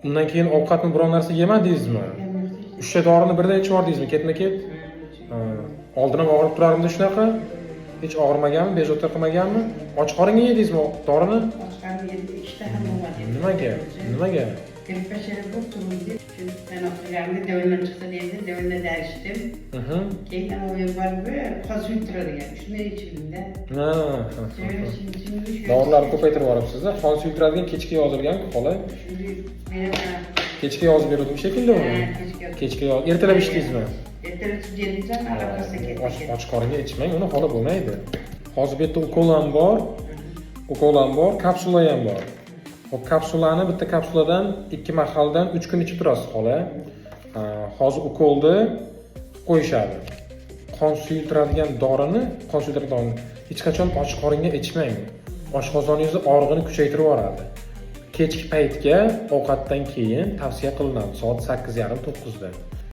Undan keyin ovqatni biron narsa yemadingizmi? 3 ta dorini birda ichib yubordingizmi, ketma-ket? Oldin ham og'rib turarmidi shunaqa? Hech og'rimaganmi, bezovta qilmaganmi? Och qoringa yedingizmi dorini? Oshqarni endi ishtaham bo'lmadi. Nimaga? Nimaga? Grippashara bo'lib turuvdi. Ben oturganimda devreden çıktı deydi, devreden değiştim. Keyin o barbi qon suyultiradigan, shunday ichimda. Dorilarni ko'paytirib yuboribsiz-a? Qon suyultiradigan kechga yozilgan qo'la. Kechga yozib berdim shekilli uni. Kechga ertalab ichdingizmi? Ertalab ichganingizdan alaqasi ketdi. Och qoringa ichmang, uni holi bo'lmaydi. Hozir bu yerda ukol ham bor, kapsula ham bor. O kapsulani bitta kapsuladan 2 mahaldan 3 kun ichib turasiz xola. Hozir ukolni qo'yishadi. Qon suyultiradigan dorini hech qachon och qoringa ichmang. Oshqozoningizni og'rig'ini kuchaytirib yuboradi. Kechki paytga ovqatdan keyin tavsiya qilinadi soat 8:30-9 da.